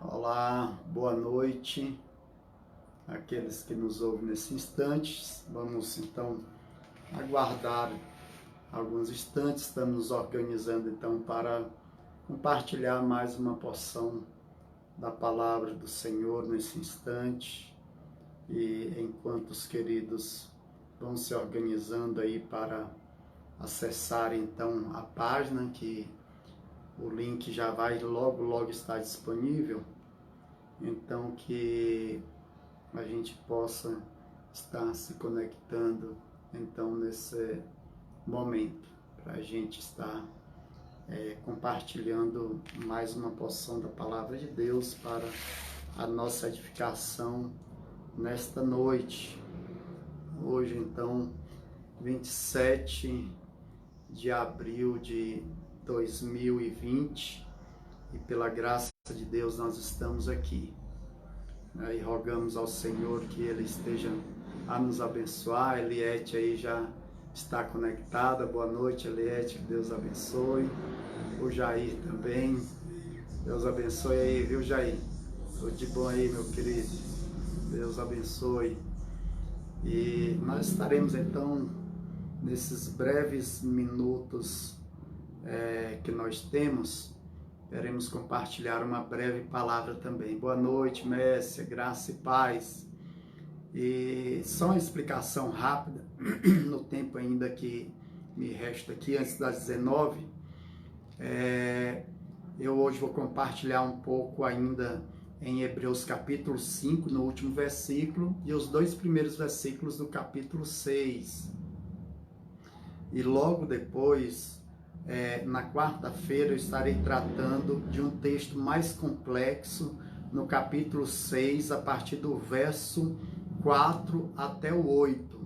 Olá, boa noite àqueles que nos ouvem nesse instante. Vamos então aguardar alguns instantes. Estamos nos organizando então para compartilhar mais uma porção da palavra do Senhor nesse instante. E enquanto os queridos vão se organizando aí para acessar então a página, que o link já vai logo estar disponível, então que a gente possa estar se conectando então nesse momento, para a gente estar compartilhando mais uma porção da palavra de Deus para a nossa edificação nesta noite. Hoje então, 27 de abril de 2020, e pela graça de Deus nós estamos aqui, e rogamos ao Senhor que Ele esteja a nos abençoar. Eliette aí já está conectada. Boa noite, Eliette, que Deus abençoe. O Jair também, Deus abençoe aí, viu, Jair? Tudo de bom aí, meu querido, Deus abençoe. E nós estaremos então nesses breves minutos que nós temos, queremos compartilhar uma breve palavra também. Boa noite, Messia, graça e paz. E só uma explicação rápida, no tempo ainda que me resta aqui, antes das 19, eu hoje vou compartilhar um pouco ainda em Hebreus capítulo 5, no último versículo, e os 2 primeiros versículos do capítulo 6. E logo depois, na quarta-feira, eu estarei tratando de um texto mais complexo, no capítulo 6, a partir do verso 4 até o 8.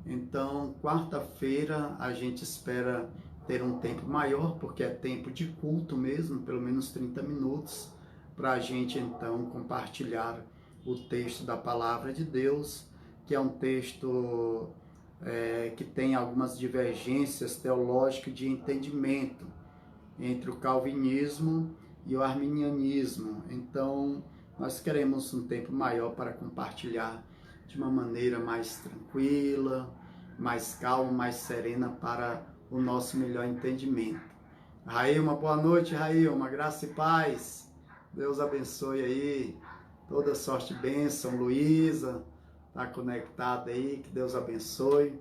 Então, quarta-feira, a gente espera ter um tempo maior, porque é tempo de culto mesmo, pelo menos 30 minutos, para a gente, então, compartilhar o texto da Palavra de Deus, que é um texto que tem algumas divergências teológicas de entendimento entre o calvinismo e o arminianismo. Então, nós queremos um tempo maior para compartilhar de uma maneira mais tranquila, mais calma, mais serena, para o nosso melhor entendimento. Railma, boa noite, Railma, graça e paz. Deus abençoe aí, toda sorte e bênção. Luísa, está conectada aí, que Deus abençoe.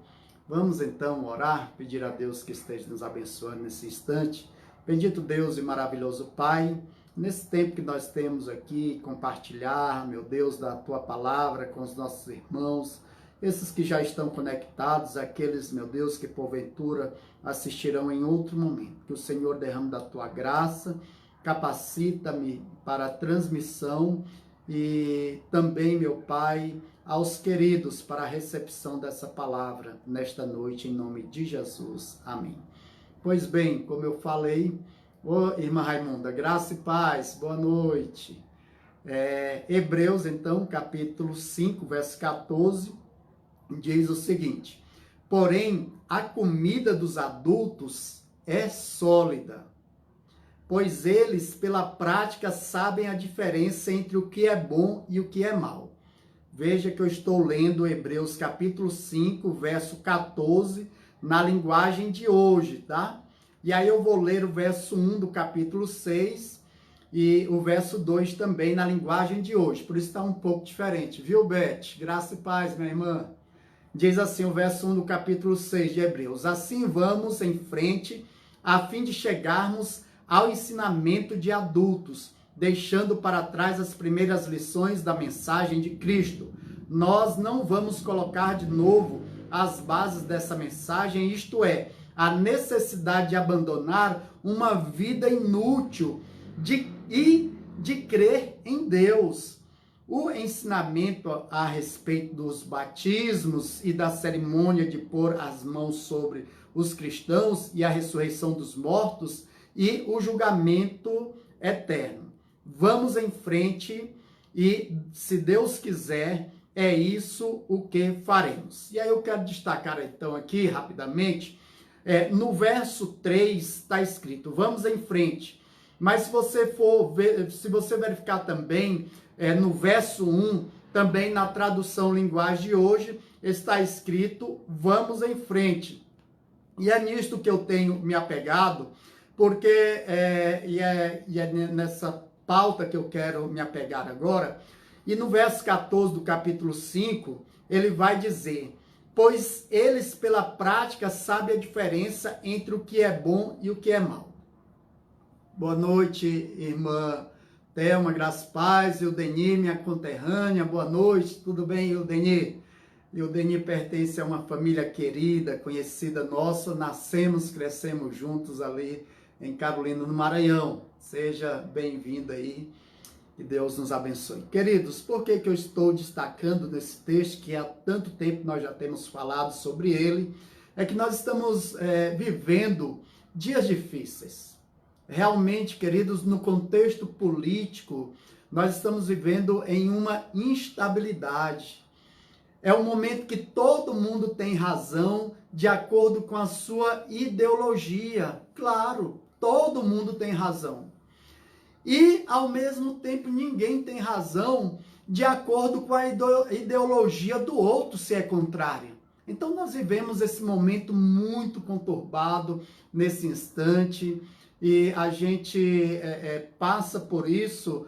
Vamos então orar, pedir a Deus que esteja nos abençoando nesse instante. Bendito Deus e maravilhoso Pai, nesse tempo que nós temos aqui, compartilhar, meu Deus, da Tua Palavra com os nossos irmãos, esses que já estão conectados, aqueles, meu Deus, que porventura assistirão em outro momento. Que o Senhor derrame da Tua graça, capacita-me para a transmissão e também, meu Pai, aos queridos para a recepção dessa palavra nesta noite, em nome de Jesus. Amém. Pois bem, como eu falei, irmã Raimunda, graça e paz, boa noite. Hebreus, então, capítulo 5, verso 14, diz o seguinte: porém, a comida dos adultos é sólida, pois eles, pela prática, sabem a diferença entre o que é bom e o que é mal. Veja que eu estou lendo Hebreus capítulo 5, verso 14, na linguagem de hoje, tá? E aí eu vou ler o verso 1 do capítulo 6 e o verso 2 também na linguagem de hoje. Por isso está um pouco diferente, viu, Beth? Graça e paz, minha irmã. Diz assim o verso 1 do capítulo 6 de Hebreus: assim vamos em frente, a fim de chegarmos ao ensinamento de adultos, deixando para trás as primeiras lições da mensagem de Cristo. Nós não vamos colocar de novo as bases dessa mensagem, isto é, a necessidade de abandonar uma vida inútil e de crer em Deus. O ensinamento a respeito dos batismos e da cerimônia de pôr as mãos sobre os cristãos e a ressurreição dos mortos e o julgamento eterno. Vamos em frente e, se Deus quiser, é isso o que faremos. E aí eu quero destacar então aqui rapidamente, no verso 3 está escrito: vamos em frente, Mas se você for ver, se você verificar também no verso 1, também na tradução linguagem de hoje, está escrito: vamos em frente. E é nisto que eu tenho me apegado, porque é nessa pauta que eu quero me apegar agora. E no verso 14 do capítulo 5, ele vai dizer: pois eles pela prática sabem a diferença entre o que é bom e o que é mal. Boa noite, irmã Thelma, graça e paz, Eudeni, minha conterrânea, boa noite, tudo bem, Eudeni? Eudeni pertence a uma família querida, conhecida nossa, nascemos, crescemos juntos ali em Carolina, no Maranhão. Seja bem-vinda aí, que Deus nos abençoe. Queridos, por que eu estou destacando nesse texto, que há tanto tempo nós já temos falado sobre ele, é que nós estamos vivendo dias difíceis. Realmente, queridos, no contexto político, nós estamos vivendo em uma instabilidade. É um momento que todo mundo tem razão de acordo com a sua ideologia. Claro, todo mundo tem razão. E, ao mesmo tempo, ninguém tem razão de acordo com a ideologia do outro, se é contrária. Então, nós vivemos esse momento muito conturbado nesse instante. E a gente passa por isso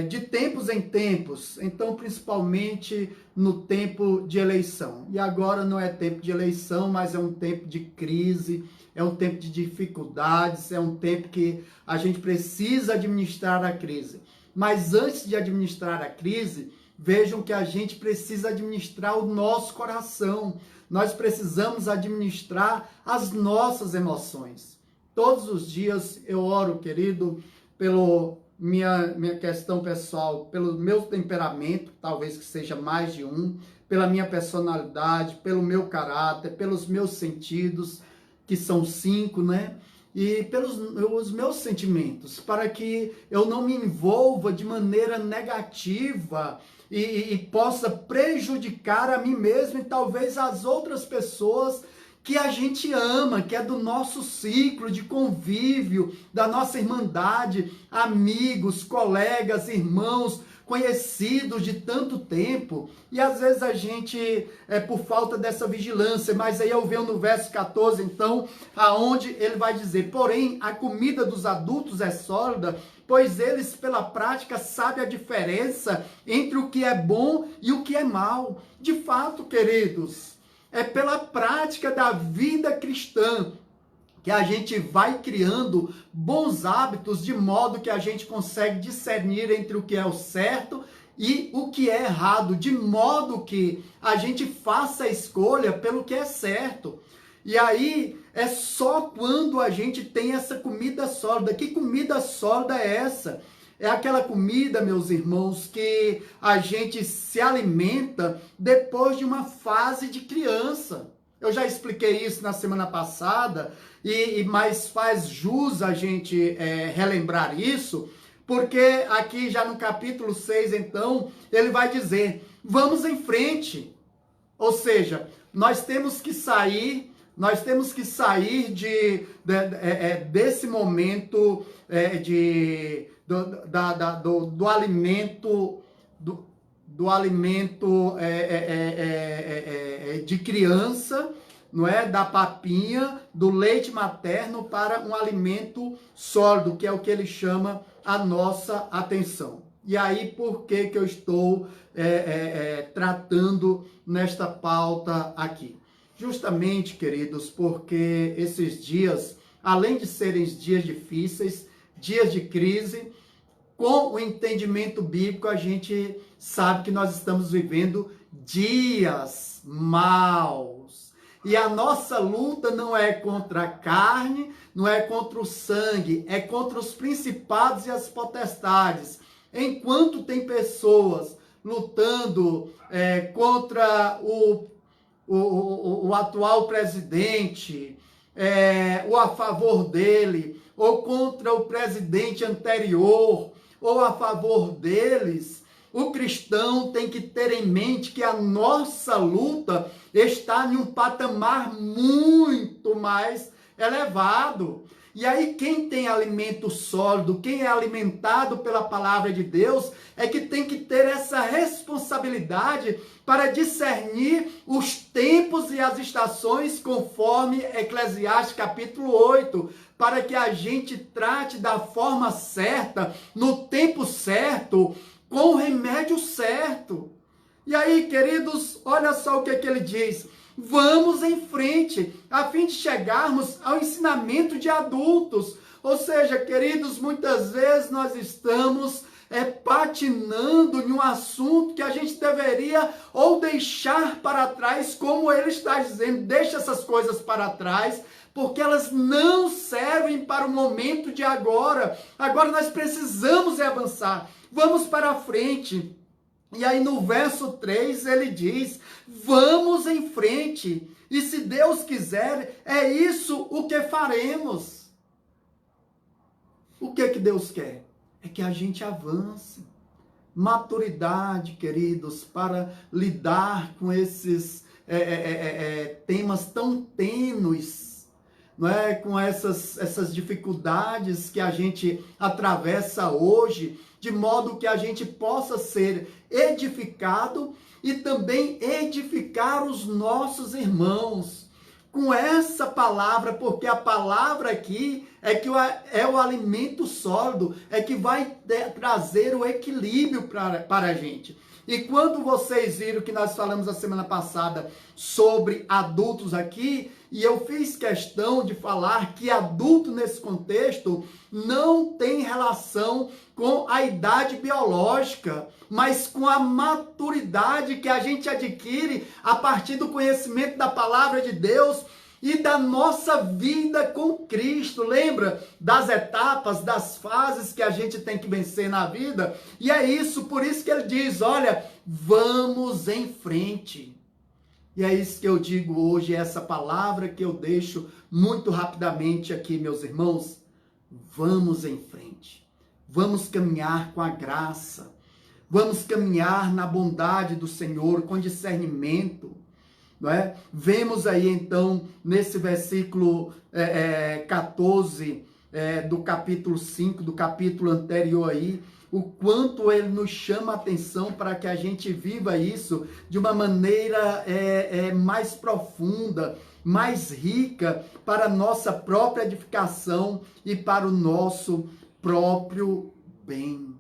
de tempos em tempos, então principalmente no tempo de eleição. E agora não é tempo de eleição, mas é um tempo de crise, é um tempo de dificuldades, é um tempo que a gente precisa administrar a crise. Mas antes de administrar a crise, vejam que a gente precisa administrar o nosso coração, nós precisamos administrar as nossas emoções. Todos os dias eu oro, querido, pela minha questão pessoal, pelo meu temperamento, talvez que seja mais de um, pela minha personalidade, pelo meu caráter, pelos meus sentidos, que são 5, né? E pelos os meus sentimentos, para que eu não me envolva de maneira negativa e possa prejudicar a mim mesmo e talvez as outras pessoas que a gente ama, que é do nosso ciclo de convívio, da nossa irmandade, amigos, colegas, irmãos, conhecidos de tanto tempo. E às vezes a gente, por falta dessa vigilância, mas aí eu venho no verso 14, então, aonde ele vai dizer: porém, a comida dos adultos é sólida, pois eles pela prática sabem a diferença entre o que é bom e o que é mal. De fato, queridos, é pela prática da vida cristã que a gente vai criando bons hábitos, de modo que a gente consegue discernir entre o que é o certo e o que é errado, de modo que a gente faça a escolha pelo que é certo. E aí é só quando a gente tem essa comida sólida. Que comida sólida é essa? É aquela comida, meus irmãos, que a gente se alimenta depois de uma fase de criança. Eu já expliquei isso na semana passada, mas faz jus a gente relembrar isso, porque aqui já no capítulo 6, então, ele vai dizer: vamos em frente. Ou seja, nós temos que sair desse momento do alimento de criança, não é? Da papinha, do leite materno, para um alimento sólido, que é o que ele chama a nossa atenção. E aí, por que eu estou tratando nesta pauta aqui? Justamente, queridos, porque esses dias, além de serem dias difíceis, dias de crise, com o entendimento bíblico, a gente sabe que nós estamos vivendo dias maus. E a nossa luta não é contra a carne, não é contra o sangue, é contra os principados e as potestades. Enquanto tem pessoas lutando contra o atual presidente, ou a favor dele, ou contra o presidente anterior, ou a favor deles, o cristão tem que ter em mente que a nossa luta está em um patamar muito mais elevado. E aí quem tem alimento sólido, quem é alimentado pela palavra de Deus, é que tem que ter essa responsabilidade para discernir os tempos e as estações, conforme Eclesiastes capítulo 8, para que a gente trate da forma certa, no tempo certo, com o remédio certo. E aí, queridos, olha só o que ele diz. Vamos em frente, a fim de chegarmos ao ensinamento de adultos. Ou seja, queridos, muitas vezes nós estamos patinando em um assunto que a gente deveria ou deixar para trás, como ele está dizendo, deixa essas coisas para trás, porque elas não servem para o momento de agora. Agora nós precisamos avançar, vamos para frente. E aí no verso 3 ele diz, vamos em frente, e se Deus quiser, é isso o que faremos. O que Deus quer? É que a gente avance. Maturidade, queridos, para lidar com esses temas tão tênues, não é? Com essas dificuldades que a gente atravessa hoje, de modo que a gente possa ser edificado e também edificar os nossos irmãos com essa palavra, porque a palavra aqui é o alimento sólido, é que vai trazer o equilíbrio para a gente. E quando vocês viram que nós falamos a semana passada sobre adultos aqui, e eu fiz questão de falar que adulto nesse contexto não tem relação com a idade biológica, mas com a maturidade que a gente adquire a partir do conhecimento da palavra de Deus e da nossa vida com Cristo. Lembra das etapas, das fases que a gente tem que vencer na vida? E é isso, por isso que ele diz, olha, vamos em frente. E é isso que eu digo hoje, essa palavra que eu deixo muito rapidamente aqui, meus irmãos. Vamos em frente. Vamos caminhar com a graça. Vamos caminhar na bondade do Senhor, com discernimento. Não é? Vemos aí então, nesse versículo 14 do capítulo 5, do capítulo anterior aí, o quanto ele nos chama a atenção para que a gente viva isso de uma maneira mais profunda, mais rica, para a nossa própria edificação e para o nosso próprio bem.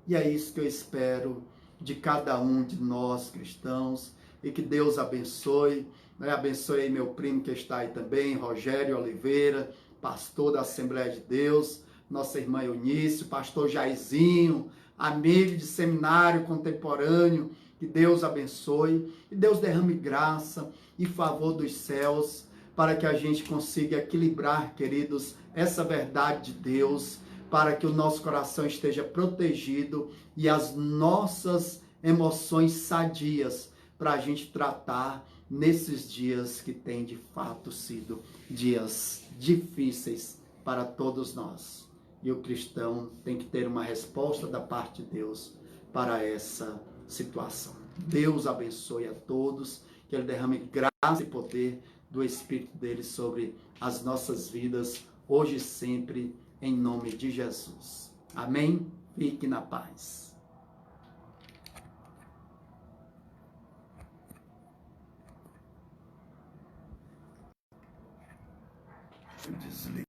E é isso que eu espero de cada um de nós cristãos, e que Deus abençoe, né? Abençoe aí meu primo que está aí também, Rogério Oliveira, pastor da Assembleia de Deus, nossa irmã Eunice, pastor Jairzinho, amigo de seminário contemporâneo, que Deus abençoe, e Deus derrame graça e favor dos céus, para que a gente consiga equilibrar, queridos, essa verdade de Deus, para que o nosso coração esteja protegido e as nossas emoções sadias, para a gente tratar nesses dias que têm de fato sido dias difíceis para todos nós. E o cristão tem que ter uma resposta da parte de Deus para essa situação. Deus abençoe a todos, que Ele derrame graça e poder do Espírito dele sobre as nossas vidas, hoje e sempre, em nome de Jesus. Amém? Fique na paz. Desliga.